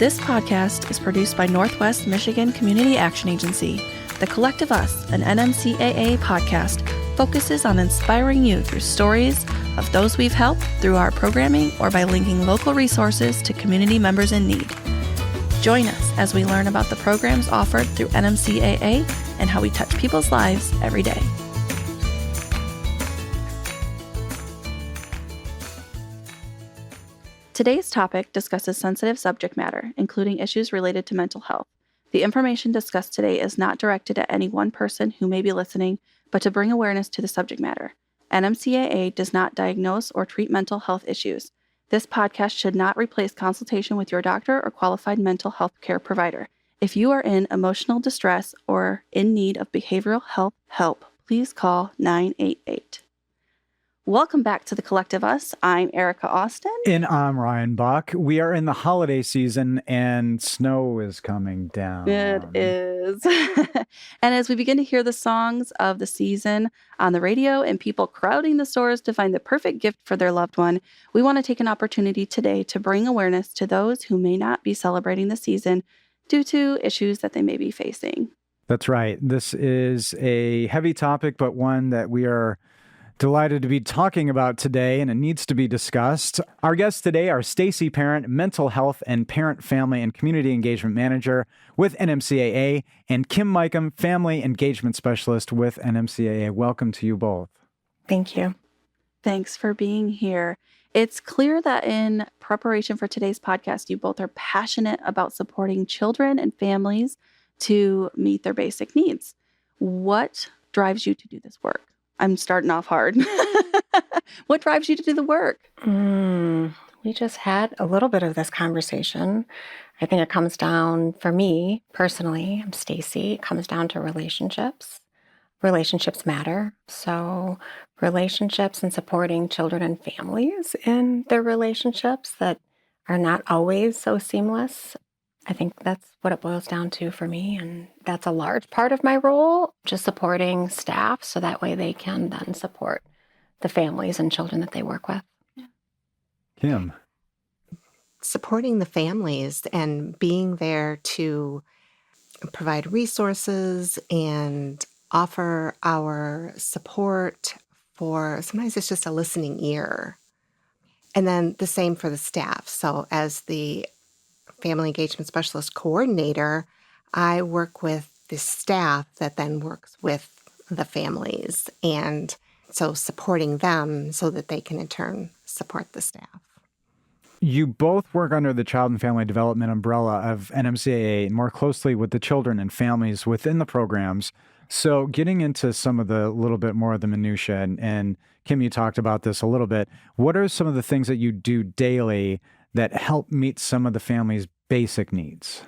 This podcast is produced by Northwest Michigan Community Action Agency. The Collective Us, an NMCAA podcast, focuses on inspiring you through stories of those we've helped through our programming or by linking local resources to community members in need. Join us as we learn about the programs offered through NMCAA and how we touch people's lives every day. Today's topic discusses sensitive subject matter, including issues related to mental health. The information discussed today is not directed at any one person who may be listening, but to bring awareness to the subject matter. NMCAA does not diagnose or treat mental health issues. This podcast should not replace consultation with your doctor or qualified mental health care provider. If you are in emotional distress or in need of behavioral health help, please call 988. Welcome back to the Collective Us. I'm Erica Austin. And I'm Ryan Buck. We are in the holiday season and snow is coming down. It is. And as we begin to hear the songs of the season on the radio and people crowding the stores to find the perfect gift for their loved one, we want to take an opportunity today to bring awareness to those who may not be celebrating the season due to issues that they may be facing. That's right. This is a heavy topic, but one that we are delighted to be talking about today, and it needs to be discussed. Our guests today are Stacey Parent, Mental Health and Parent, Family, and Community Engagement Manager with NMCAA, and Kim Micham, Family Engagement Specialist with NMCAA. Welcome to you both. Thank you. Thanks for being here. It's clear that in preparation for today's podcast, you both are passionate about supporting children and families to meet their basic needs. What drives you to do this work? I'm starting off hard. What drives you to do the work? We just had a little bit of this conversation. I think it comes down, for me personally, I'm Stacey, it comes down to relationships. Relationships matter. So relationships and supporting children and families in their relationships that are not always so seamless. I think that's what it boils down to for me. And that's a large part of my role, just supporting staff so that way they can then support the families and children that they work with. Kim. Supporting the families and being there to provide resources and offer our support for, sometimes it's just a listening ear. And then the same for the staff. So as the Family Engagement Specialist Coordinator, I work with the staff that then works with the families. And so supporting them so that they can in turn support the staff. You both work under the Child and Family Development umbrella of NMCAA and more closely with the children and families within the programs. So getting into some of the little bit more of the minutia, and Kim, you talked about this a little bit. What are some of the things that you do daily that help meet some of the family's basic needs?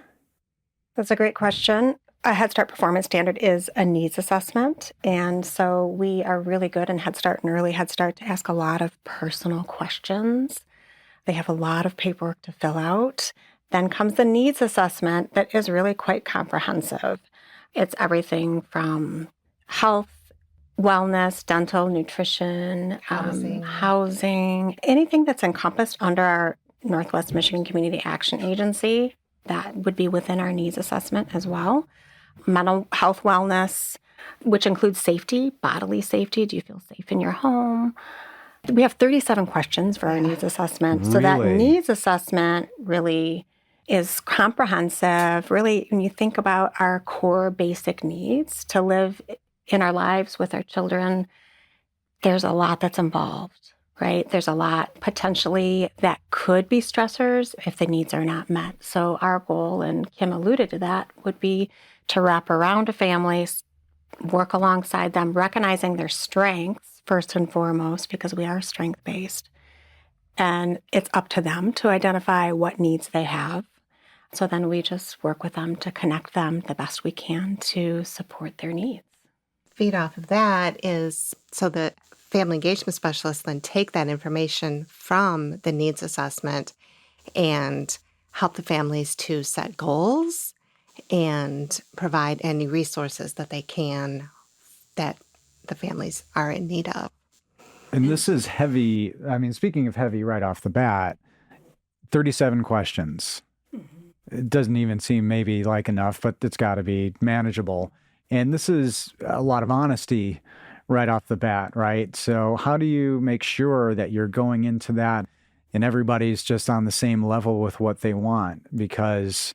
That's a great question. A Head Start Performance Standard is a needs assessment. And so we are really good in Head Start and Early Head Start to ask a lot of personal questions. They have a lot of paperwork to fill out. Then comes the needs assessment that is really quite comprehensive. It's everything from health, wellness, dental, nutrition, housing, anything that's encompassed under our Northwest Michigan Community Action Agency, that would be within our needs assessment as well. Mental health, wellness, which includes safety, bodily safety. Do you feel safe in your home? We have 37 questions for our needs assessment. So that needs assessment really is comprehensive. Really, when you think about our core basic needs to live in our lives with our children, there's a lot that's involved. Right? There's a lot potentially that could be stressors if the needs are not met. So our goal, and Kim alluded to that, would be to wrap around a family, work alongside them, recognizing their strengths first and foremost, because we are strength-based. And it's up to them to identify what needs they have. So then we just work with them to connect them the best we can to support their needs. Feed off of that is so that Family Engagement Specialists then take that information from the needs assessment and help the families to set goals and provide any resources that they can that the families are in need of. And this is heavy. I mean, speaking of heavy right off the bat, 37 questions. it doesn't even seem maybe like enough, but it's got to be manageable. And this is a lot of honesty right off the bat, right? So how do you make sure that you're going into that and everybody's just on the same level with what they want? Because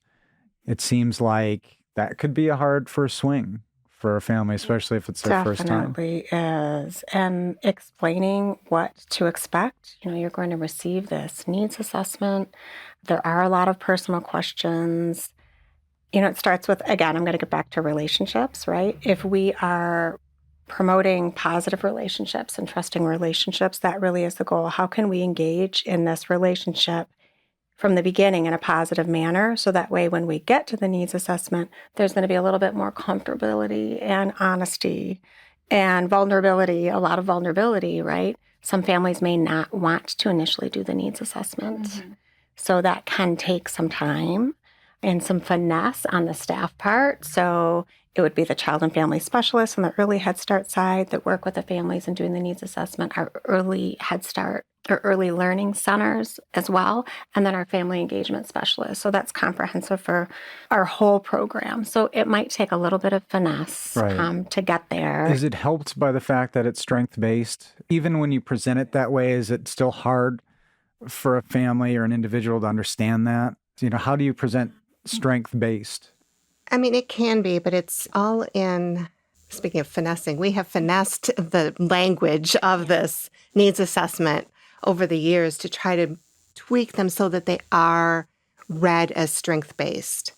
it seems like that could be a hard first swing for a family, especially if it's their first time. Definitely is. And explaining what to expect. You're going to receive this needs assessment. There are a lot of personal questions. It starts with, again, I'm going to get back to relationships, right? If we are promoting positive relationships and trusting relationships, that really is the goal. How can we engage in this relationship from the beginning in a positive manner? So that way, when we get to the needs assessment, there's going to be a little bit more comfortability and honesty and vulnerability, a lot of vulnerability, right? Some families may not want to initially do the needs assessment. Mm-hmm. So that can take some time and some finesse on the staff part. So it would be the child and family specialists on the early Head Start side that work with the families in doing the needs assessment, our early Head Start or early learning centers as well, and then our family engagement specialists. So that's comprehensive for our whole program. So it might take a little bit of finesse to get there. Is it helped by the fact that it's strength-based? Even when you present it that way, is it still hard for a family or an individual to understand that? How do you present strength-based? I mean, it can be, but it's all in, speaking of finessing, we have finessed the language of this needs assessment over the years to try to tweak them so that they are read as strength-based.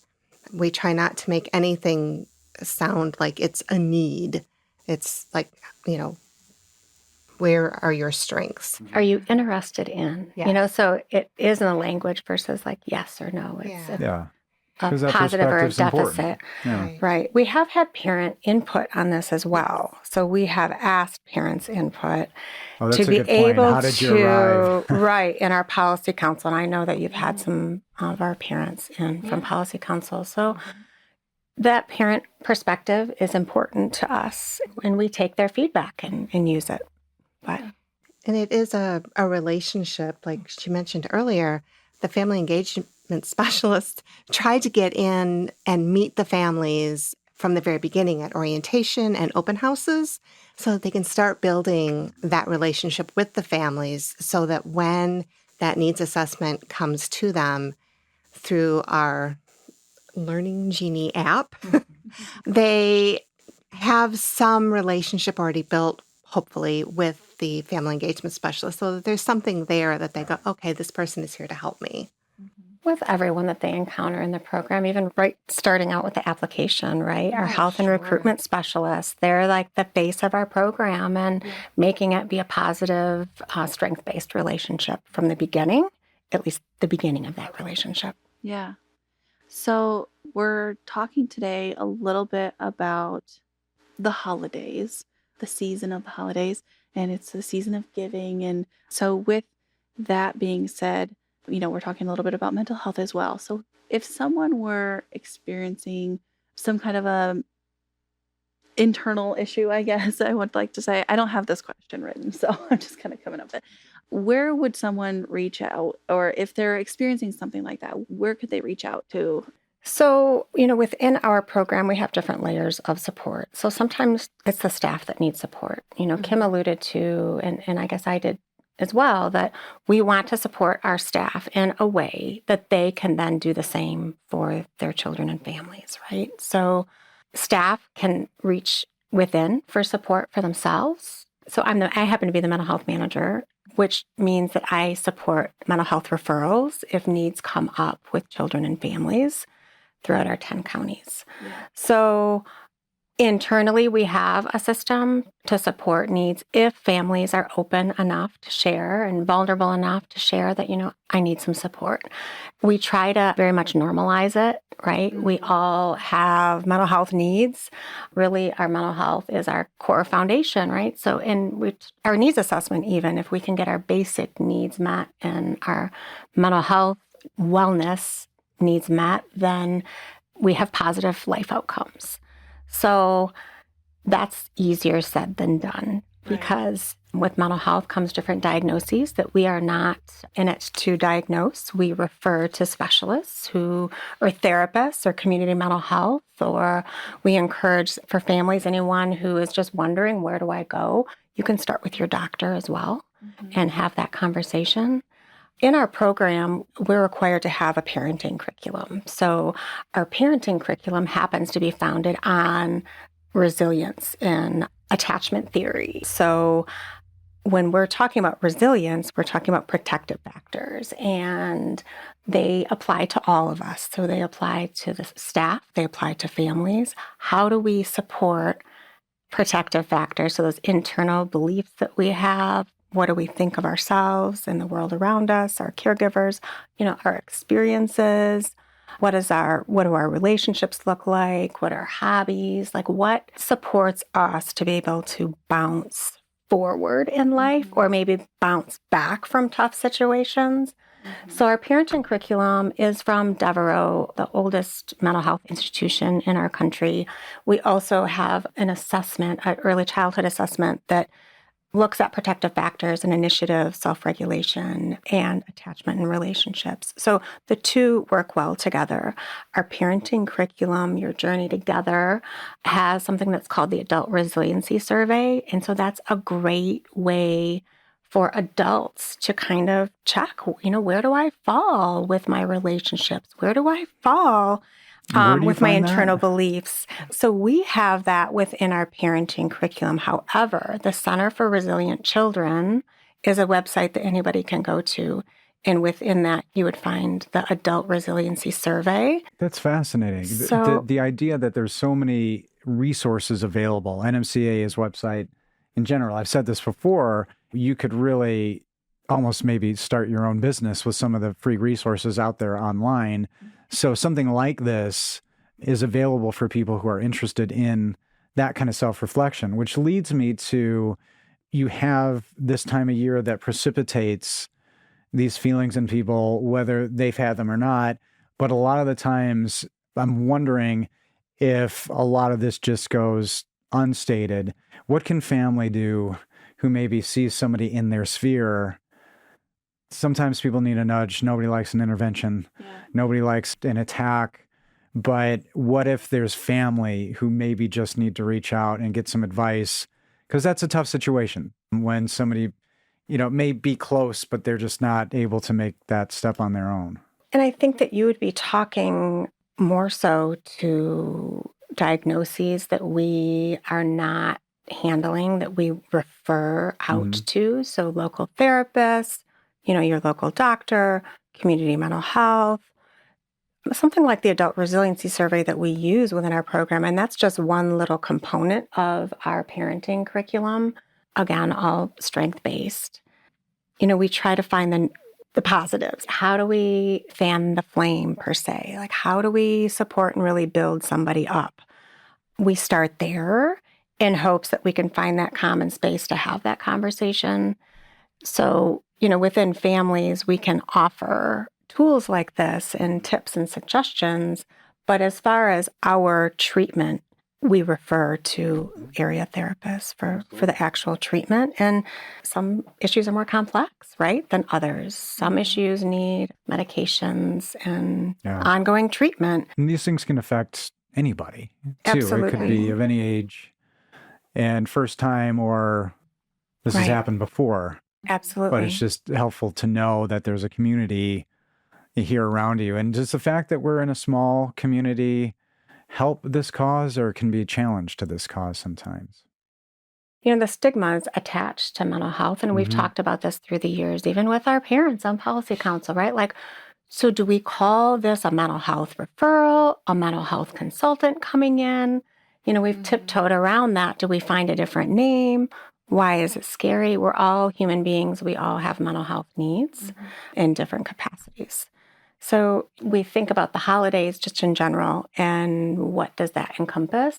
We try not to make anything sound like it's a need. It's like, where are your strengths? Are you interested in? Yes. So it is in a language versus like yes or no. It's a Because positive or a perspective's important. deficit. Yeah. Right. We have had parent input on this as well. So we have asked parents' input That's to a be good point. able How did you arrive? right, in our policy council. And I know that you've had some of our parents in from policy council. So that parent perspective is important to us, and we take their feedback and use it. But And it is a relationship, like she mentioned earlier. The family engagement specialists try to get in and meet the families from the very beginning at orientation and open houses so that they can start building that relationship with the families so that when that needs assessment comes to them through our Learning Genie app, they have some relationship already built, hopefully, with the family engagement specialist so that there's something there that they go, okay, this person is here to help me. with everyone that they encounter in the program, even right starting out with the application, right? Our health and recruitment specialists, they're like the face of our program and making it be a positive, strength-based relationship from the beginning, at least the beginning of that relationship. Yeah. So we're talking today a little bit about the holidays, the season of the holidays, and it's the season of giving. And so with that being said, we're talking a little bit about mental health as well. So if someone were experiencing some kind of a internal issue, I guess I would like to say, I don't have this question written, so I'm just kind of coming up with it. Where would someone reach out? Or if they're experiencing something like that, where could they reach out to? So, within our program, we have different layers of support. So sometimes it's the staff that needs support. Kim alluded to, and I guess I did as well, that we want to support our staff in a way that they can then do the same for their children and families, right? So staff can reach within for support for themselves. So I happen to be the mental health manager, which means that I support mental health referrals if needs come up with children and families throughout our 10 counties. Yeah. So internally, we have a system to support needs if families are open enough to share and vulnerable enough to share that, I need some support. We try to very much normalize it, right? Mm-hmm. We all have mental health needs. Really, our mental health is our core foundation, right? So our needs assessment, even if we can get our basic needs met and our mental health wellness needs met, then we have positive life outcomes. So that's easier said than done because With mental health comes different diagnoses that we are not in it to diagnose. We refer to specialists or therapists or community mental health, or we encourage for families, anyone who is just wondering, where do I go? You can start with your doctor as well and have that conversation. In our program, we're required to have a parenting curriculum. So our parenting curriculum happens to be founded on resilience and attachment theory. So when we're talking about resilience, we're talking about protective factors, and they apply to all of us. So they apply to the staff, they apply to families. How do we support protective factors? So those internal beliefs that we have, what do we think of ourselves and the world around us, our caregivers, our experiences, what do our relationships look like? What are hobbies? Like, what supports us to be able to bounce forward in life or maybe bounce back from tough situations? So our parenting curriculum is from Devereaux, the oldest mental health institution in our country. We also have an assessment, an early childhood assessment that looks at protective factors and initiative, self-regulation, and attachment and relationships. So the two work well together. Our parenting curriculum, Your Journey Together, has something that's called the Adult Resiliency Survey. And so that's a great way for adults to kind of check, where do I fall with my relationships? Where do I fall with my internal beliefs? So we have that within our parenting curriculum. However, the Center for Resilient Children is a website that anybody can go to. And within that, you would find the Adult Resiliency Survey. That's fascinating. So, the idea that there's so many resources available, NMCAA's website in general, I've said this before, you could really almost maybe start your own business with some of the free resources out there online. So something like this is available for people who are interested in that kind of self-reflection, which leads me to, you have this time of year that precipitates these feelings in people, whether they've had them or not. But a lot of the times I'm wondering if a lot of this just goes unstated. What can family do who maybe sees somebody in their sphere? Sometimes people need a nudge. Nobody likes an intervention. Yeah. Nobody likes an attack. But what if there's family who maybe just need to reach out and get some advice? Because that's a tough situation when somebody, may be close, but they're just not able to make that step on their own. And I think that you would be talking more so to diagnoses that we are not handling, that we refer out to. So local therapists, your local doctor, community mental health, something like the Adult Resiliency Survey that we use within our program. And that's just one little component of our parenting curriculum. Again, all strength-based. We try to find the positives. How do we fan the flame, per se? Like, how do we support and really build somebody up? We start there in hopes that we can find that common space to have that conversation. So, within families, we can offer tools like this and tips and suggestions. But as far as our treatment, we refer to area therapists for the actual treatment. And some issues are more complex, right, than others. Some issues need medications and ongoing treatment. And these things can affect anybody, too. Absolutely. It could be of any age and first time, or this has happened before. Absolutely. But it's just helpful to know that there's a community here around you. And just the fact that we're in a small community help this cause, or can be a challenge to this cause sometimes? The stigma is attached to mental health. And we've talked about this through the years, even with our parents on policy council, right? Like, so do we call this a mental health referral, a mental health consultant coming in? We've tiptoed around that. Do we find a different name? Why is it scary? We're all human beings. We all have mental health needs in different capacities. So we think about the holidays just in general, and what does that encompass?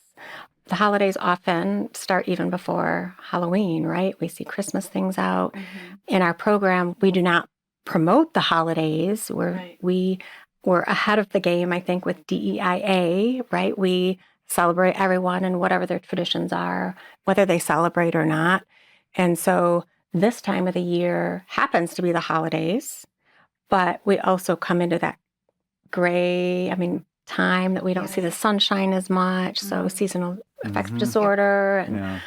The holidays often start even before Halloween, right? We see Christmas things out. In our program, we do not promote the holidays. We're ahead of the game, I think, with DEIA, right? We celebrate everyone and whatever their traditions are, whether they celebrate or not. And so this time of the year happens to be the holidays, but we also come into that gray, time that we don't see the sunshine as much. So seasonal affective disorder, and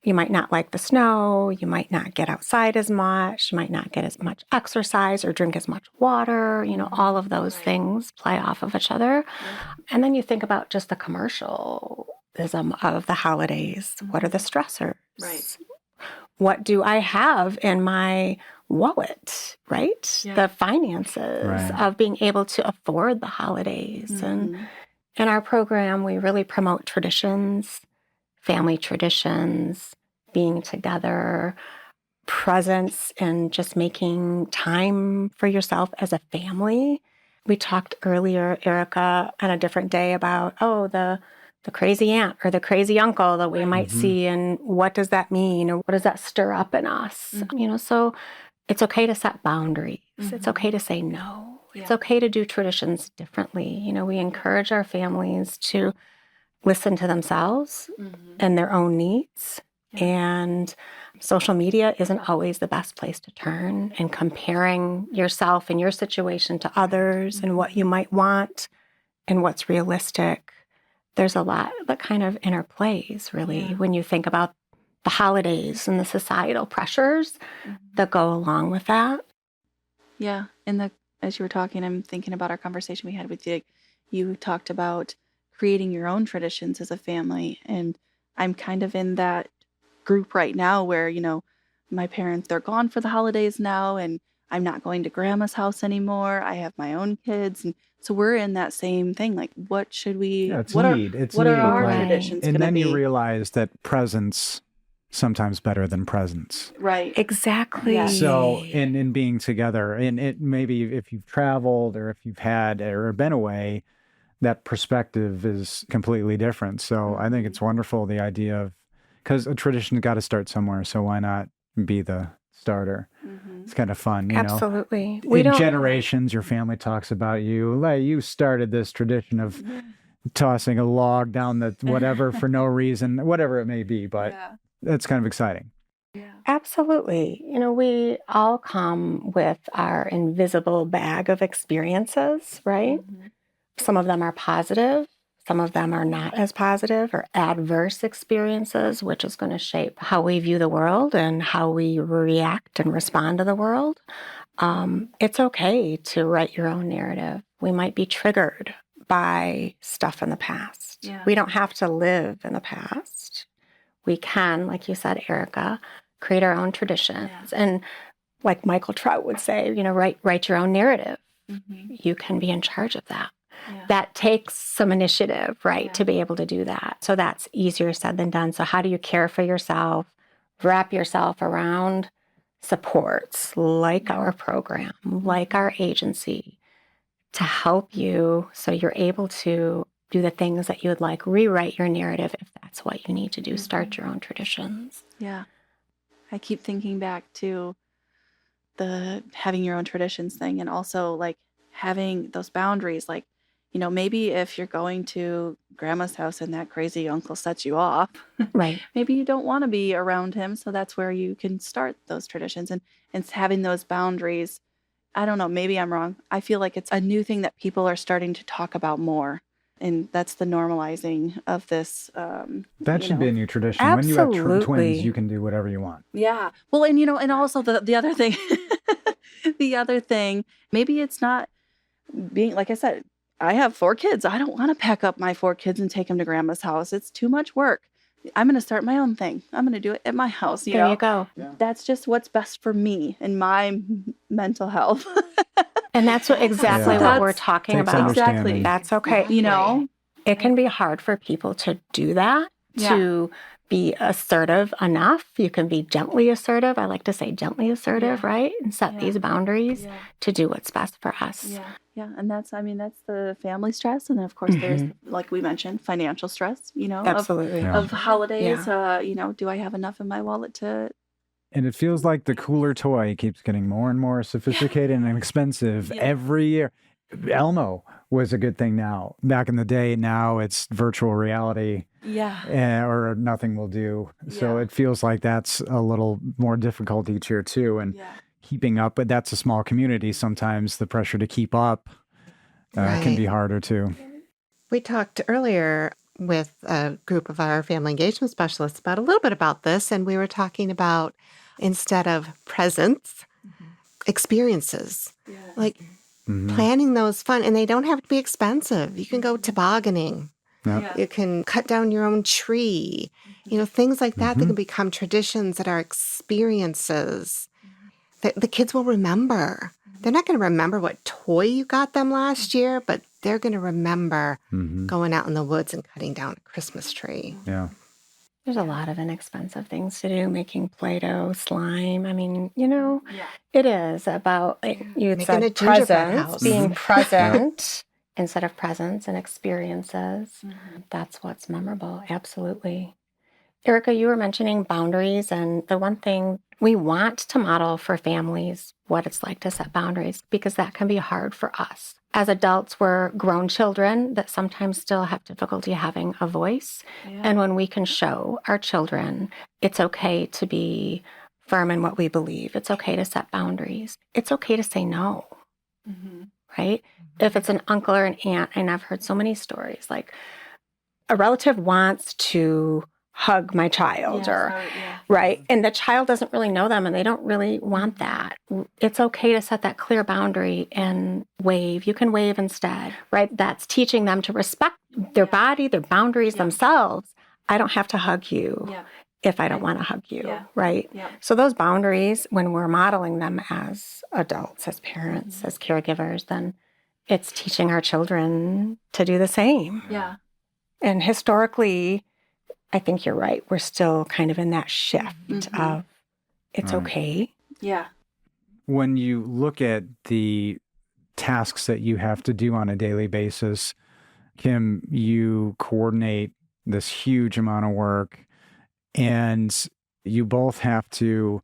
you might not like the snow. You might not get outside as much. You might not get as much exercise or drink as much water. All of those things play off of each other. And then you think about just the commercialism of the holidays. What are the stressors? Right. What do I have in my wallet, right? Yeah. The finances of being able to afford the holidays. And in our program, we really promote traditions, family traditions, being together, presence, and just making time for yourself as a family. We talked earlier, Erica, on a different day about, the crazy aunt or the crazy uncle that we might see, and what does that mean, or what does that stir up in us? So it's okay to set boundaries. It's okay to say no. It's okay to do traditions differently. We encourage our families to listen to themselves and their own needs. And social media isn't always the best place to turn, and comparing yourself and your situation to others and what you might want and what's realistic. There's a lot that kind of interplays, really, when you think about the holidays and the societal pressures that go along with that. Yeah. And as you were talking, I'm thinking about our conversation we had with you. You talked about creating your own traditions as a family. And I'm kind of in that group right now where, my parents, they're gone for the holidays now, and I'm not going to grandma's house anymore. I have my own kids. And so we're in that same thing. Like, what should we, It's what need. It's are need, our right? traditions And going to then be? you realize that presence sometimes better than presence. Right. Exactly. Yeah. So in being together, and it maybe if you've traveled or if you've had or been away, that perspective is completely different. So I think it's wonderful, the idea of, because a tradition got to start somewhere. So why not be the starter? It's kind of fun, Absolutely. In generations, your family talks about you. Like, you started this tradition of tossing a log down the whatever for no reason, whatever it may be. But that's kind of exciting. Absolutely. We all come with our invisible bag of experiences, right? Some of them are positive. Some of them are not as positive or adverse experiences, which is going to shape how we view the world and how we react and respond to the world. It's okay to write your own narrative. We might be triggered by stuff in the past. Yeah. We don't have to live in the past. We can, like you said, Erica, create our own traditions. And like Michael Trout would say, write your own narrative. You can be in charge of that. That takes some initiative, right, to be able to do that. So that's easier said than done. So how do you care for yourself, wrap yourself around supports like our program, like our agency, to help you so you're able to do the things that you would like, rewrite your narrative if that's what you need to do, start your own traditions. Yeah. I keep thinking back to the having your own traditions thing, and also like having those boundaries. Like, maybe if you're going to grandma's house and that crazy uncle sets you off, Right. maybe you don't want to be around him. So that's where you can start those traditions and having those boundaries. I don't know, maybe I'm wrong. I feel like it's a new thing that people are starting to talk about more. And that's the normalizing of this. That should be a new tradition. Absolutely. When you have twins, you can do whatever you want. Yeah. Well, and and also the other thing, maybe it's not being, like I said, I have 4 kids. I don't want to pack up my 4 kids and take them to grandma's house. It's too much work. I'm going to start my own thing. I'm going to do it at my house. There you go. That's just what's best for me and my mental health. And that's exactly what we're talking Takes about. Exactly. That's okay. It can be hard for people to do that, to be assertive enough. You can be gently assertive. I like to say gently assertive, right? And set these boundaries to do what's best for us. Yeah. And that's the family stress. And then, of course, there's, like we mentioned, financial stress, Absolutely. of holidays. Do I have enough in my wallet to... And it feels like the cooler toy keeps getting more and more sophisticated and expensive every year. Elmo, was a good thing now. Back in the day, now it's virtual reality. Yeah. Or nothing will do. So Yeah. it feels like that's a little more difficult each year too. And keeping up, but that's a small community. Sometimes the pressure to keep up can be harder too. We talked earlier with a group of our family engagement specialists about a little bit about this, and we were talking about instead of presents, experiences. Like planning those fun, and they don't have to be expensive. You can go tobogganing. Yep. You can cut down your own tree. Things like that that can become traditions that are experiences that the kids will remember. They're not going to remember what toy you got them last year, but they're going to remember going out in the woods and cutting down a Christmas tree. Yeah. There's a lot of inexpensive things to do, making Play-Doh, slime. I mean, it is about, like you Making said, a gingerbread presence, house. being present instead of presents and experiences. That's what's memorable. Absolutely. Erica, you were mentioning boundaries, and the one thing we want to model for families what it's like to set boundaries, because that can be hard for us. As adults, we're grown children that sometimes still have difficulty having a voice. And when we can show our children it's okay to be firm in what we believe, it's okay to set boundaries, it's okay to say no, right? If it's an uncle or an aunt, and I've heard so many stories, like a relative wants to hug my child right? And the child doesn't really know them and they don't really want that. It's okay to set that clear boundary and wave. You can wave instead, right? That's teaching them to respect their body, their boundaries themselves. I don't have to hug you if I don't want to hug you, right? So those boundaries, when we're modeling them as adults, as parents, as caregivers, then it's teaching our children to do the same. And historically, I think you're right. We're still kind of in that shift of it's okay. When you look at the tasks that you have to do on a daily basis, Kim, you coordinate this huge amount of work, and you both have to,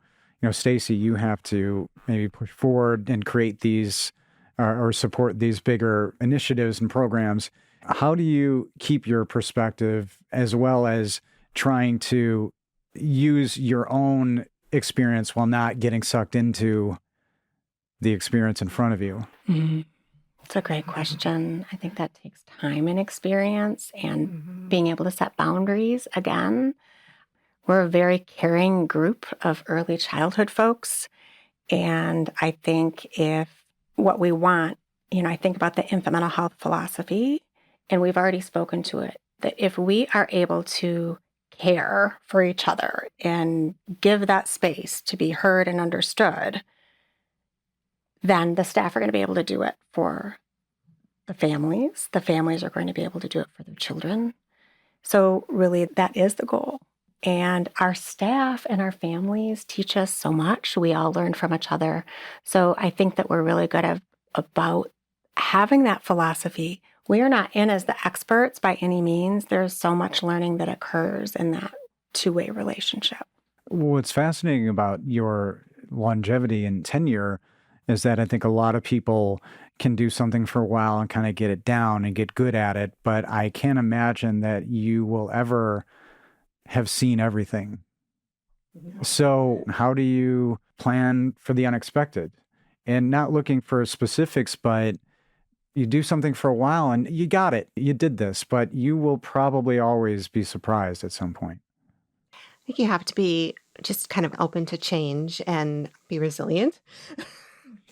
Stacey, you have to maybe push forward and create these or support these bigger initiatives and programs. How do you keep your perspective as well as trying to use your own experience while not getting sucked into the experience in front of you? It's a great question. I think that takes time and experience and being able to set boundaries. Again, we're a very caring group of early childhood folks. And I think if what we want, I think about the infant mental health philosophy, and we've already spoken to it, that if we are able to care for each other and give that space to be heard and understood, then the staff are going to be able to do it for the families. The families are going to be able to do it for their children. So really, that is the goal. And our staff and our families teach us so much. We all learn from each other. So I think that we're really good about having that philosophy. We are not in as the experts by any means. There's so much learning that occurs in that two-way relationship. What's fascinating about your longevity and tenure is that I think a lot of people can do something for a while and kind of get it down and get good at it. But I can't imagine that you will ever have seen everything. So how do you plan for the unexpected? And not looking for specifics, but you do something for a while and you got it. You did this, but you will probably always be surprised at some point. I think you have to be just kind of open to change and be resilient.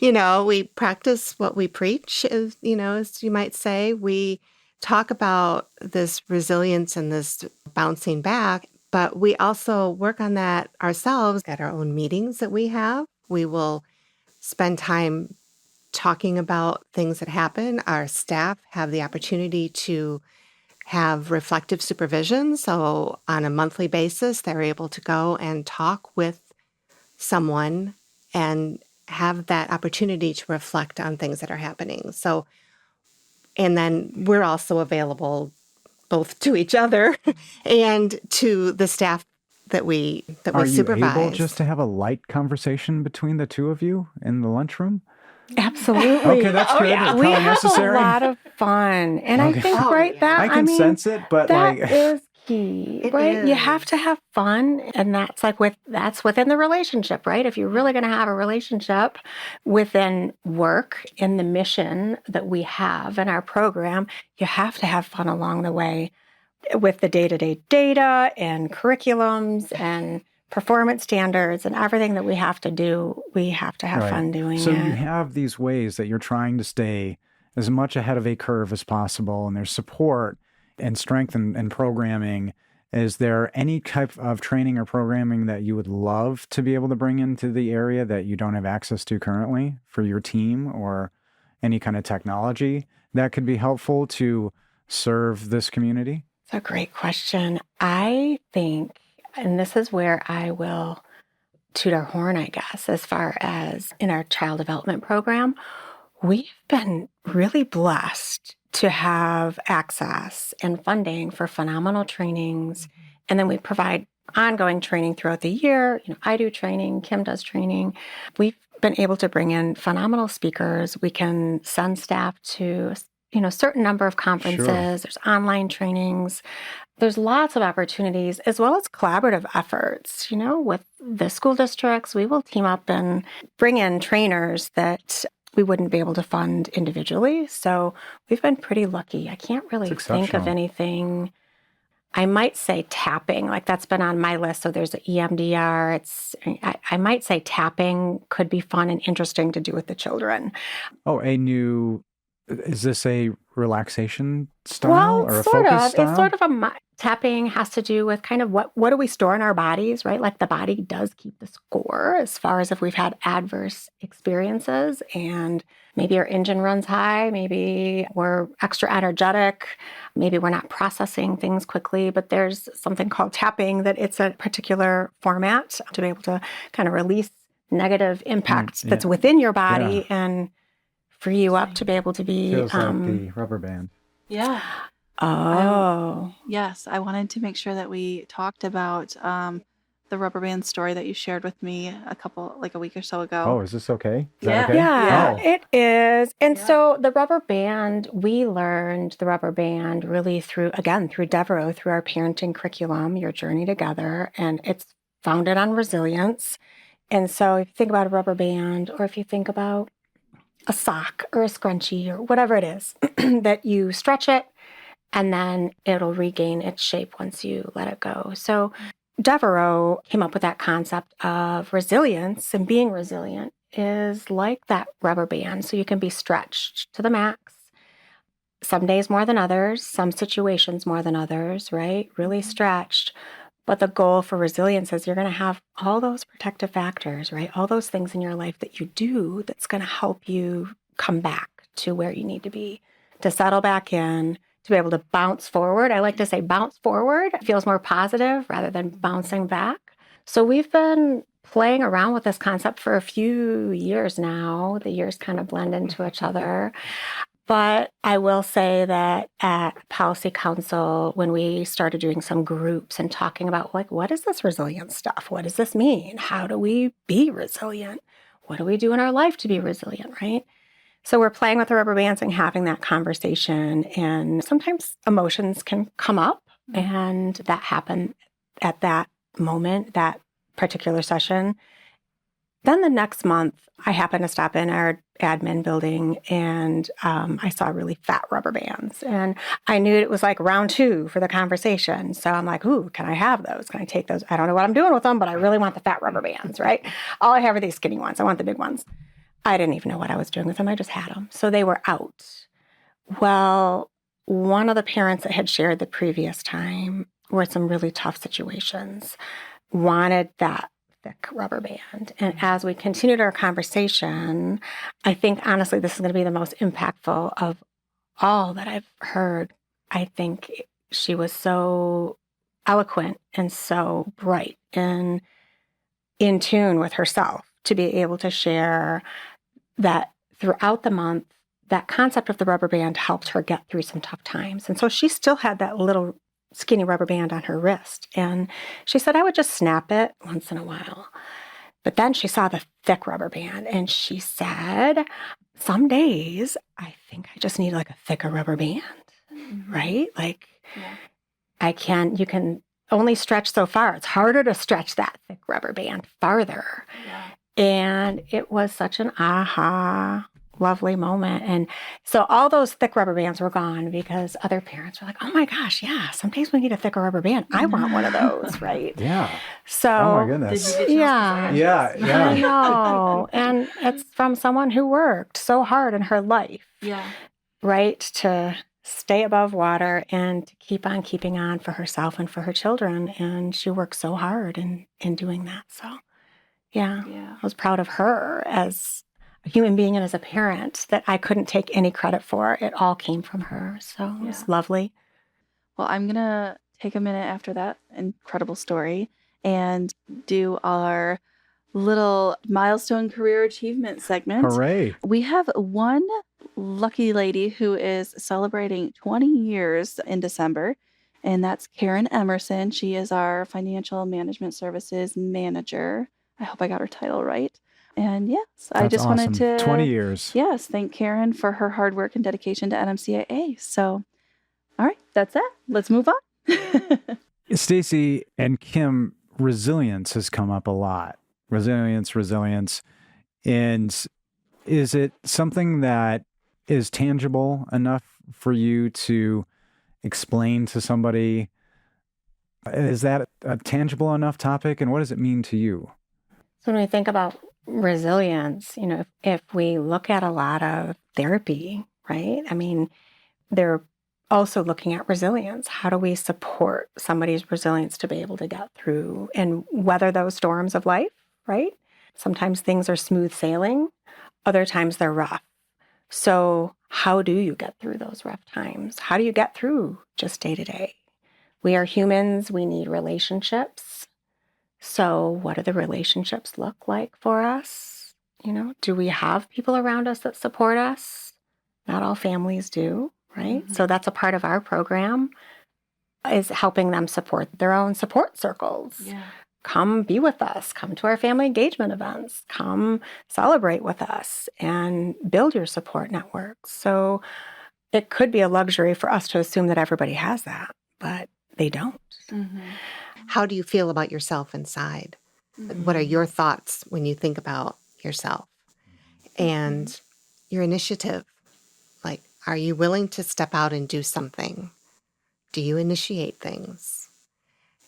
We practice what we preach, as you might say. We talk about this resilience and this bouncing back, but we also work on that ourselves at our own meetings that we have. We will spend time talking about things that happen. Our staff have the opportunity to have reflective supervision. So on a monthly basis, they're able to go and talk with someone and have that opportunity to reflect on things that are happening. So, and then we're also available both to each other and to the staff that we supervise. Are you able just to have a light conversation between the two of you in the lunchroom? Absolutely. Okay, that's good. yeah. It's We probably have necessary. a lot of fun. And I Okay. think, Oh, right, yeah. that, I can mean, sense it, but that like, is key, It right? You have is. to have fun. And that's like that's within the relationship, right? If you're really going to have a relationship within work in the mission that we have in our program, you have to have fun along the way with the day-to-day data and curriculums and performance standards and everything that we have to do. We have to have right. fun doing So it. you have these ways that you're trying to stay as much ahead of a curve as possible, and there's support and strength and programming. Is there any type of training or programming that you would love to be able to bring into the area that you don't have access to currently for your team, or any kind of technology that could be helpful to serve this community? It's a great question. I think, and this is where I will toot our horn, I guess, as far as in our child development program, we've been really blessed to have access and funding for phenomenal trainings. And then we provide ongoing training throughout the year. I do training, Kim does training. We've been able to bring in phenomenal speakers. We can send staff to certain number of conferences. Sure. There's online trainings. There's lots of opportunities, as well as collaborative efforts. With the school districts, we will team up and bring in trainers that we wouldn't be able to fund individually. So we've been pretty lucky. I can't really It's think of exceptional. anything. I might say tapping, like that's been on my list. So there's the EMDR. I might say tapping could be fun and interesting to do with the children. Oh, is this a relaxation style or a focus style? It's sort of tapping has to do with kind of what do we store in our bodies, right? Like the body does keep the score as far as if we've had adverse experiences and maybe our engine runs high, maybe we're extra energetic, maybe we're not processing things quickly, but there's something called tapping that it's a particular format to be able to kind of release negative impact yeah. that's within your body and free you up to be able to be Feels like the rubber band. Yeah. Oh. Yes, I wanted to make sure that we talked about the rubber band story that you shared with me a week or so ago. Oh, is this okay? Is Yeah. that okay? Yeah, Oh. it is. And so the rubber band, we learned the rubber band really through Devereaux, through our parenting curriculum, Your Journey Together, and it's founded on resilience. And so if you think about a rubber band, or if you think about a sock or a scrunchie or whatever it is, that you stretch it and then it'll regain its shape once you let it go. So Devereaux came up with that concept of resilience, and being resilient is like that rubber band. So you can be stretched to the max, some days more than others, some situations more than others, right? Really stretched. But the goal for resilience is you're going to have all those protective factors, right? All those things in your life that you do that's going to help you come back to where you need to be, to settle back in, to be able to bounce forward. I like to say bounce forward. It feels more positive rather than bouncing back. So we've been playing around with this concept for a few years now. The years kind of blend into each other. But I will say that at Policy Council, when we started doing some groups and talking about what is this resilience stuff? What does this mean? How do we be resilient? What do we do in our life to be resilient, right? So we're playing with the rubber bands and having that conversation. And sometimes emotions can come up, and that happened at that moment, that particular session. Then the next month, I happened to stop in our admin building, and I saw really fat rubber bands. And I knew it was like round 2 for the conversation. So I'm like, ooh, can I have those? Can I take those? I don't know what I'm doing with them, but I really want the fat rubber bands, right? All I have are these skinny ones. I want the big ones. I didn't even know what I was doing with them. I just had them. So they were out. Well, one of the parents that had shared the previous time were in some really tough situations, wanted that thick rubber band. And as we continued our conversation, I think honestly, this is going to be the most impactful of all that I've heard. I think she was so eloquent and so bright and in tune with herself to be able to share that throughout the month, that concept of the rubber band helped her get through some tough times. And so she still had that little skinny rubber band on her wrist. And she said, I would just snap it once in a while. But then she saw the thick rubber band and she said, some days I think I just need like a thicker rubber band, right? Like you can only stretch so far. It's harder to stretch that thick rubber band farther. And it was such an aha, lovely moment. And so all those thick rubber bands were gone because other parents were like, oh my gosh, yeah, some days we need a thicker rubber band. I want one of those, right? Yeah. So, Oh my goodness. yeah. Yeah. I know. And it's from someone who worked so hard in her life, right, to stay above water and to keep on keeping on for herself and for her children. And she worked so hard in doing that. So, I was proud of her as a human being and as a parent that I couldn't take any credit for. It all came from her. So it was lovely. Well, I'm going to take a minute after that incredible story and do our little milestone career achievement segment. Hooray. We have one lucky lady who is celebrating 20 years in December, and that's Karen Emerson. She is our financial management services manager. I hope I got her title right. And yes, I just awesome. wanted to 20 years. Yes, thank Karen for her hard work and dedication to NMCAA. So, all right, that's it. Let's move on. Stacey and Kim, resilience has come up a lot. Resilience. And is it something that is tangible enough for you to explain to somebody? Is that a tangible enough topic? And what does it mean to you? So when we think about resilience, if we look at a lot of therapy, right? I mean, they're also looking at resilience. How do we support somebody's resilience to be able to get through and weather those storms of life, right? Sometimes things are smooth sailing, other times they're rough. So how do you get through those rough times? How do you get through just day to day? We are humans, we need relationships. So what do the relationships look like for us? Do we have people around us that support us? Not all families do, right? Mm-hmm. So that's a part of our program, is helping them support their own support circles. Yeah. Come be with us, come to our family engagement events, come celebrate with us and build your support network. So it could be a luxury for us to assume that everybody has that, but they don't. Mm-hmm. How do you feel about yourself inside? Mm-hmm. What are your thoughts when you think about yourself and your initiative? Like, are you willing to step out and do something? Do you initiate things?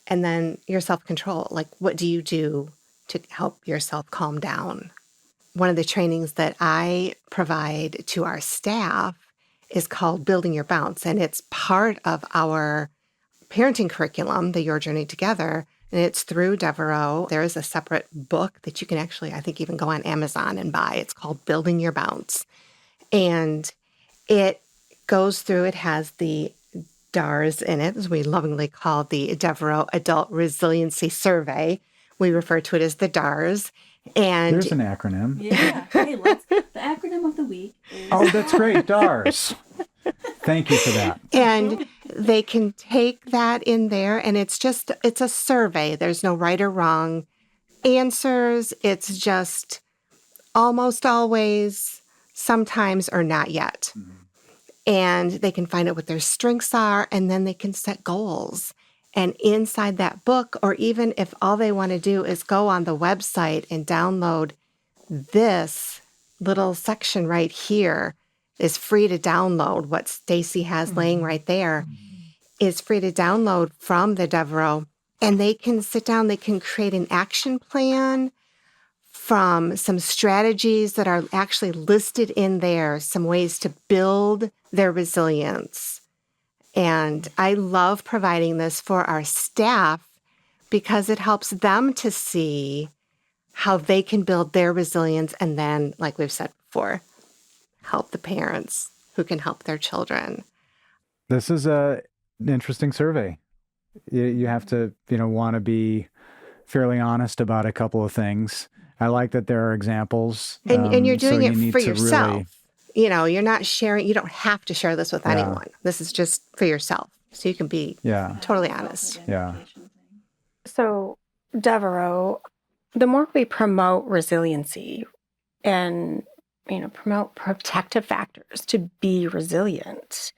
And then your self-control, like what do you do to help yourself calm down? One of the trainings that I provide to our staff is called Building Your Bounce, and it's part of our parenting curriculum, the Your Journey Together, and it's through Devereaux. There is a separate book that you can actually, I think, even go on Amazon and buy. It's called Building Your Bounce. And it goes through, it has the DARS in it, as we lovingly call the Devereaux Adult Resiliency Survey. We refer to it as the DARS. And there's an acronym. Yeah. Hey, the acronym of the week is... Oh, that's great. DARS. Thank you for that. And they can take that in there, and it's a survey. There's no right or wrong answers. It's just almost always, sometimes, or not yet. Mm-hmm. And they can find out what their strengths are, and then they can set goals. And inside that book, or even if all they want to do is go on the website and download this little section right here, is free to download. What Stacey has laying right there is free to download from the Devereaux. And they can sit down, they can create an action plan from some strategies that are actually listed in there, some ways to build their resilience. And I love providing this for our staff because it helps them to see how they can build their resilience and then, like we've said before, help the parents who can help their children. This is an interesting survey. You have to, want to be fairly honest about a couple of things. I like that there are examples. And you're doing it for yourself. Really... You're not sharing. You don't have to share this with anyone. This is just for yourself. So you can be totally honest. Yeah. So Devereaux, the more we promote resiliency and, promote protective factors to be resilient,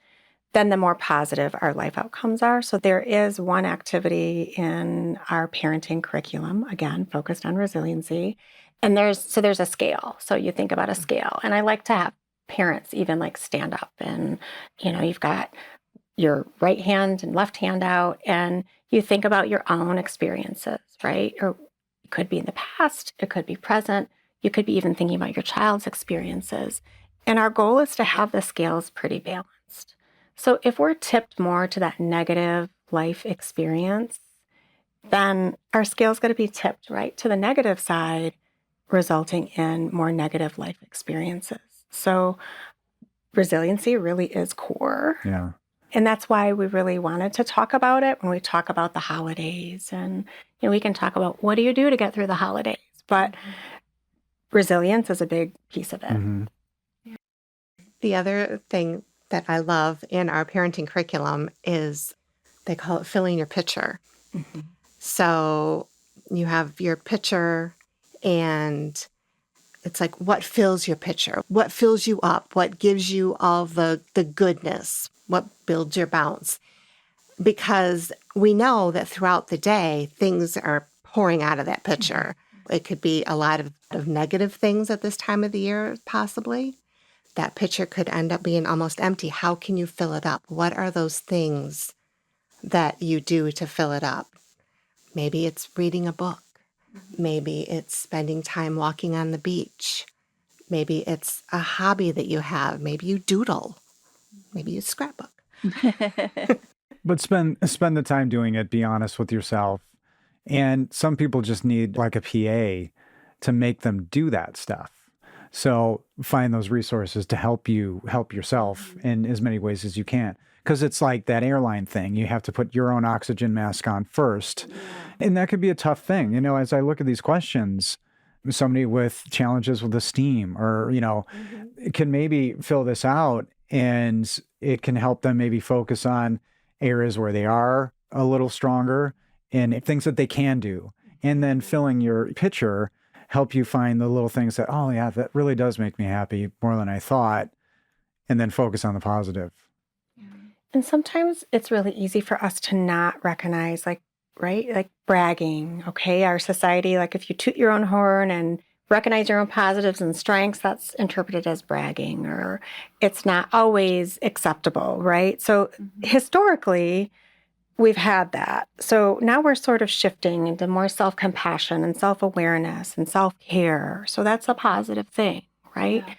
then the more positive our life outcomes are. So there is one activity in our parenting curriculum, again, focused on resiliency. And there's a scale. So you think about a scale. And I like to have parents even like stand up and, you've got your right hand and left hand out and you think about your own experiences, right? Or it could be in the past, it could be present. You could be even thinking about your child's experiences. And our goal is to have the scales pretty balanced. So if we're tipped more to that negative life experience, then our scale's going to be tipped right to the negative side, resulting in more negative life experiences. So resiliency really is core. Yeah. And that's why we really wanted to talk about it when we talk about the holidays. And we can talk about what do you do to get through the holidays, but resilience is a big piece of it. Mm-hmm. The other thing that I love in our parenting curriculum is they call it filling your pitcher. Mm-hmm. So you have your pitcher and it's like, what fills your pitcher? What fills you up? What gives you all the goodness? What builds your bounce? Because we know that throughout the day, things are pouring out of that pitcher. It could be a lot of negative things at this time of the year, possibly. That pitcher could end up being almost empty. How can you fill it up? What are those things that you do to fill it up? Maybe it's reading a book. Maybe it's spending time walking on the beach. Maybe it's a hobby that you have. Maybe you doodle. Maybe you scrapbook. But spend the time doing it. Be honest with yourself. And some people just need like a PA to make them do that stuff. So find those resources to help yourself in as many ways as you can. Because it's like that airline thing. You have to put your own oxygen mask on first. And that could be a tough thing. As I look at these questions, somebody with challenges with esteem or, can maybe fill this out and it can help them maybe focus on areas where they are a little stronger and things that they can do. And then filling your pitcher help you find the little things that, oh yeah, that really does make me happy more than I thought. And then focus on the positive. And sometimes it's really easy for us to not recognize, like bragging, okay? Our society, like if you toot your own horn and recognize your own positives and strengths, that's interpreted as bragging, or it's not always acceptable, right? So historically, we've had that. So now we're sort of shifting into more self-compassion and self-awareness and self-care. So that's a positive thing, right? Yeah.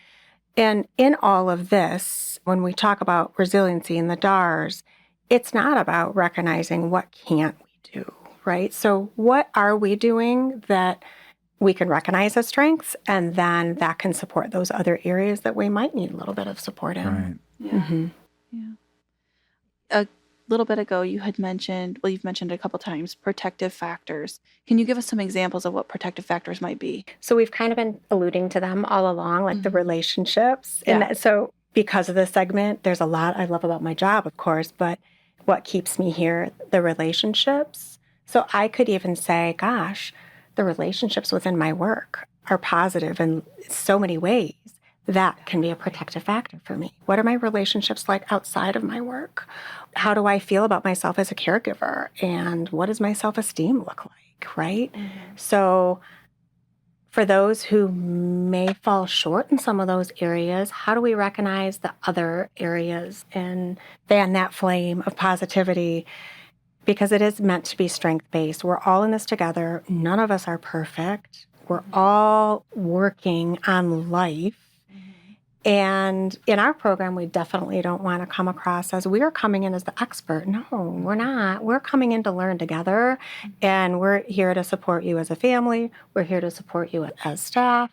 And in all of this, when we talk about resiliency in the DARS, it's not about recognizing what can't we do, right? So what are we doing that we can recognize as strengths, and then that can support those other areas that we might need a little bit of support in. Right. Yeah. Mm-hmm. Yeah. A little bit ago, you've mentioned a couple times, protective factors. Can you give us some examples of what protective factors might be? So we've kind of been alluding to them all along, like the relationships. Yeah. And so because of this segment, there's a lot I love about my job, of course, but what keeps me here, the relationships. So I could even say, gosh, the relationships within my work are positive in so many ways. That can be a protective factor for me. What are my relationships like outside of my work? How do I feel about myself as a caregiver? And what does my self-esteem look like, right? Mm-hmm. So for those who may fall short in some of those areas, how do we recognize the other areas and fan that flame of positivity? Because it is meant to be strength-based. We're all in this together. None of us are perfect. We're all working on life. And in our program, we definitely don't want to come across as we're coming in as the expert. No, we're not. We're coming in to learn together, and we're here to support you as a family. We're here to support you as staff.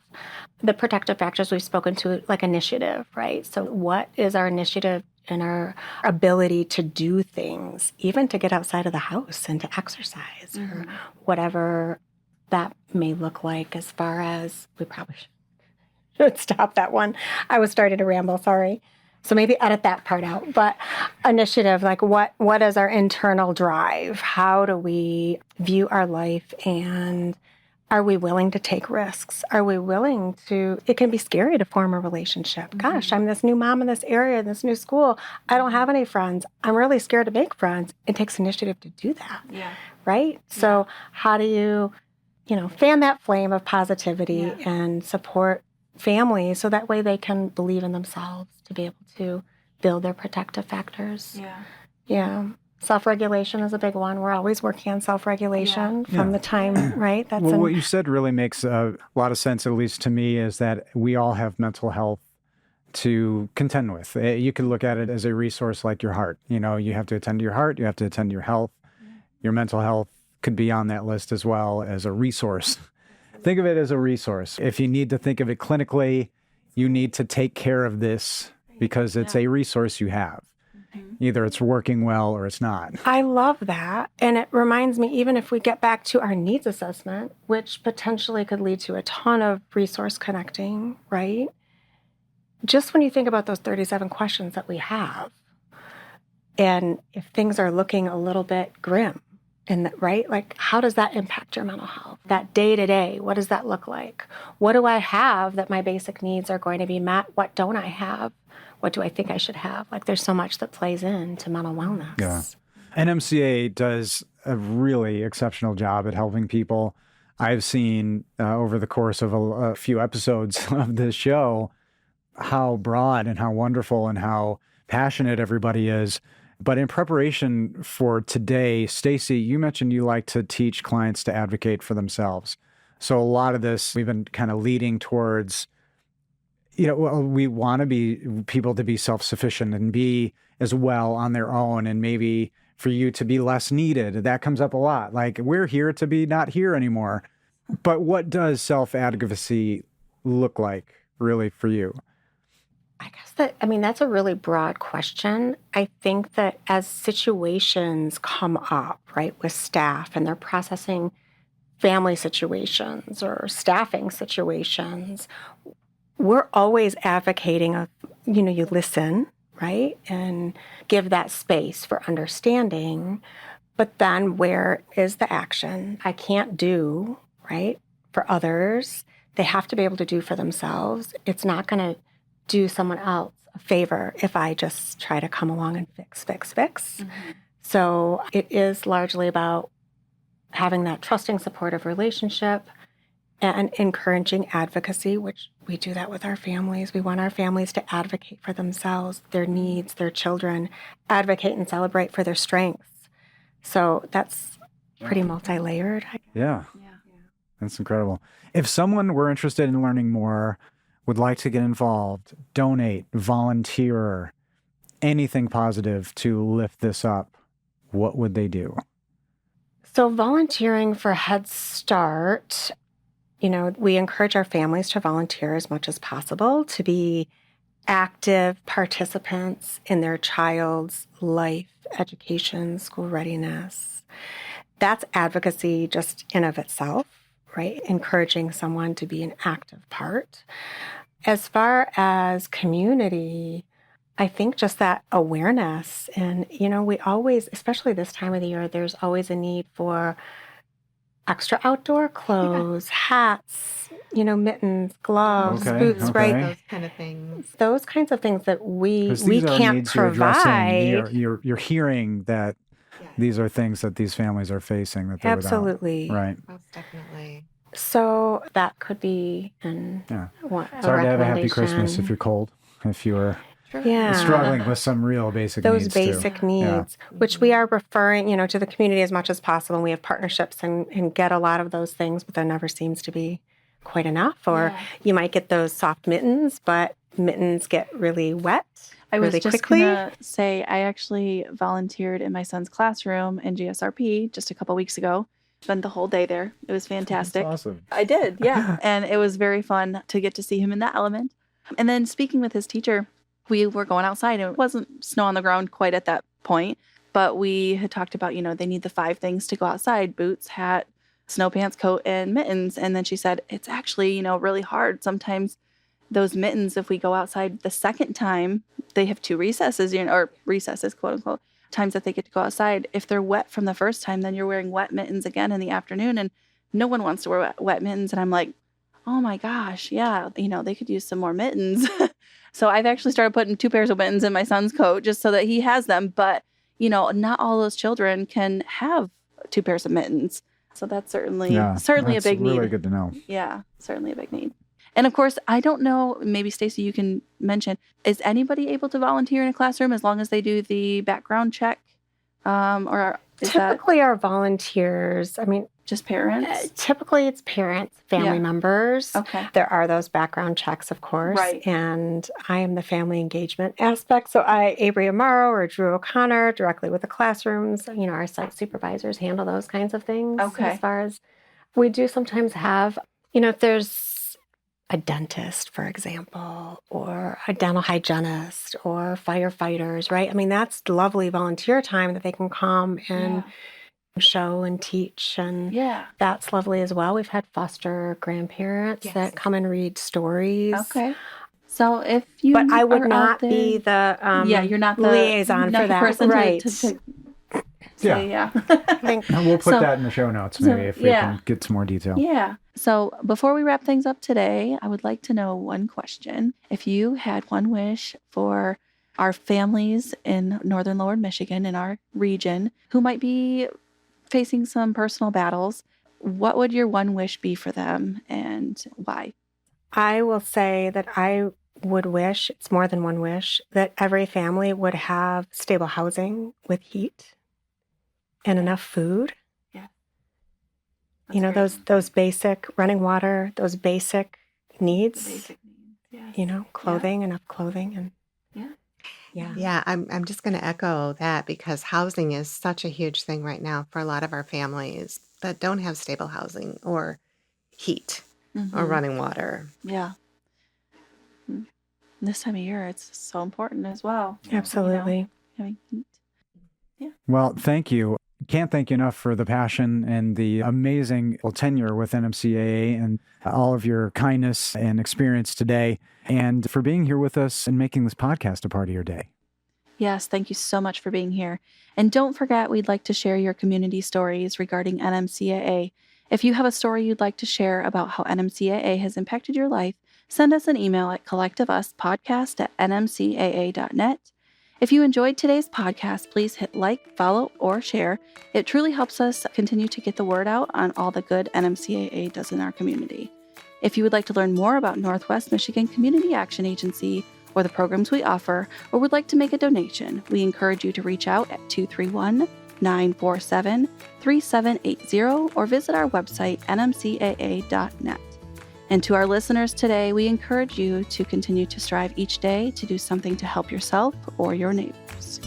The protective factors we've spoken to, like initiative, right? So what is our initiative and our ability to do things, even to get outside of the house and to exercise or whatever that may look like, as far as we probably should stop that one. I was starting to ramble, sorry. So maybe edit that part out. But initiative, like what is our internal drive? How do we view our life and Are we willing to take risks? Are we willing to, it can be scary to form a relationship. Gosh, I'm this new mom in this area, in this new school. I don't have any friends. I'm really scared to make friends. It takes initiative to do that. Yeah. Right? So how do you, fan that flame of positivity and support families so that way they can believe in themselves to be able to build their protective factors. Yeah. Self-regulation is a big one. We're always working on self-regulation from the time, right? That's what you said really makes a lot of sense, at least to me, is that we all have mental health to contend with. You can look at it as a resource like your heart. You have to attend to your heart. You have to attend to your health. Your mental health could be on that list as well as a resource. Think of it as a resource. If you need to think of it clinically, you need to take care of this because it's a resource you have. Either it's working well or it's not. I love that. And it reminds me, even if we get back to our needs assessment, which potentially could lead to a ton of resource connecting, right? Just when you think about those 37 questions that we have, and if things are looking a little bit grim, right? Like, how does that impact your mental health? That day to day, what does that look like? What do I have that my basic needs are going to be met? What don't I have? What do I think I should have? Like, there's so much that plays into mental wellness. Yeah. NMCAA does a really exceptional job at helping people. I've seen over the course of a few episodes of this show how broad and how wonderful and how passionate everybody is. But in preparation for today, Stacey, you mentioned you like to teach clients to advocate for themselves. So a lot of this, we've been kind of leading towards, we want people to be self-sufficient and be as well on their own, and maybe for you to be less needed. That comes up a lot. Like, we're here to be not here anymore. But what does self-advocacy look like really for you? I guess that's a really broad question. I think that as situations come up, right, with staff and they're processing family situations or staffing situations, we're always advocating of, you listen, right, and give that space for understanding. But then where is the action? I can't do, right, for others. They have to be able to do for themselves. It's not going to do someone else a favor if I just try to come along and fix. So it is largely about having that trusting, supportive relationship and encouraging advocacy, which we do that with our families. We want our families to advocate for themselves, their needs, their children, advocate and celebrate for their strengths. So that's pretty multi-layered. Yeah. That's incredible. If someone were interested in learning more, would like to get involved, donate, volunteer, anything positive to lift this up, what would they do? So volunteering for Head Start, we encourage our families to volunteer as much as possible, to be active participants in their child's life, education, school readiness. That's advocacy just in of itself, right? Encouraging someone to be an active part. As far as community, I think just that awareness. And, we always, especially this time of the year, there's always a need for extra outdoor clothes, hats, mittens, gloves, boots, right? Those kind of things. Those kinds of things that we can't needs you're addressing. provide. You're hearing that these are things that these families are facing that they're Absolutely. without. Right. Most definitely. So that could be a It's hard to have a happy Christmas if you're cold, if you're struggling with some real basic needs. Those basic needs, which we are referring, to the community as much as possible. And we have partnerships and get a lot of those things, but there never seems to be quite enough. Or you might get those soft mittens, but mittens get really wet. I was really just quickly. going to say, I actually volunteered in my son's classroom in GSRP just a couple weeks ago. Spent the whole day there. It was fantastic. That's awesome. I did, yeah. And it was very fun to get to see him in that element. And then speaking with his teacher, we were going outside and it wasn't snow on the ground quite at that point, but we had talked about, they need the 5 things to go outside: boots, hat, snow pants, coat, and mittens. And then she said, it's actually, really hard. Sometimes those mittens, if we go outside the second time, they have 2 recesses, or recesses, quote unquote, times that they get to go outside. If they're wet from the first time, then you're wearing wet mittens again in the afternoon. And no one wants to wear wet mittens. And I'm like, oh my gosh, yeah, they could use some more mittens. So I've actually started putting 2 pairs of mittens in my son's coat just so that he has them. But, not all those children can have 2 pairs of mittens. So that's certainly a big need. Really good to know. Yeah, certainly a big need. And of course, I don't know, maybe Stacey, you can mention, is anybody able to volunteer in a classroom as long as they do the background check? Or is Typically our volunteers, just parents? typically it's parents, family members. Okay. There are those background checks, of course. Right. And I am the family engagement aspect. So Avery Amaro or Drew O'Connor directly with the classrooms, our site supervisors handle those kinds of things. Okay. As far as we do sometimes have, if there's a dentist, for example, or a dental hygienist or firefighters, right? that's lovely volunteer time that they can come and show and teach. And that's lovely as well. We've had foster grandparents that come and read stories. Okay. So if you But I would are not out there, be the you're not the liaison not for the that. person Right. to say, Yeah. I think And we'll put So- that in the show notes maybe if we can get some more detail. Yeah. So before we wrap things up today, I would like to know one question. If you had one wish for our families in Northern Lower Michigan, in our region, who might be facing some personal battles, what would your one wish be for them and why? I will say that I would wish, it's more than one wish, that every family would have stable housing with heat and enough food. Those basic running water, those basic needs, clothing, enough clothing. And Yeah, I'm just going to echo that because housing is such a huge thing right now for a lot of our families that don't have stable housing or heat or running water. Yeah. This time of year, it's so important as well. Absolutely. Having heat. Well, thank you. Can't thank you enough for the passion and the amazing tenure with NMCAA and all of your kindness and experience today, and for being here with us and making this podcast a part of your day. Yes, thank you so much for being here. And don't forget, we'd like to share your community stories regarding NMCAA. If you have a story you'd like to share about how NMCAA has impacted your life, send us an email at collectiveuspodcast@nmcaa.net. If you enjoyed today's podcast, please hit like, follow, or share. It truly helps us continue to get the word out on all the good NMCAA does in our community. If you would like to learn more about Northwest Michigan Community Action Agency or the programs we offer, or would like to make a donation, we encourage you to reach out at 231-947-3780 or visit our website, nmcaa.net. And to our listeners today, we encourage you to continue to strive each day to do something to help yourself or your neighbors.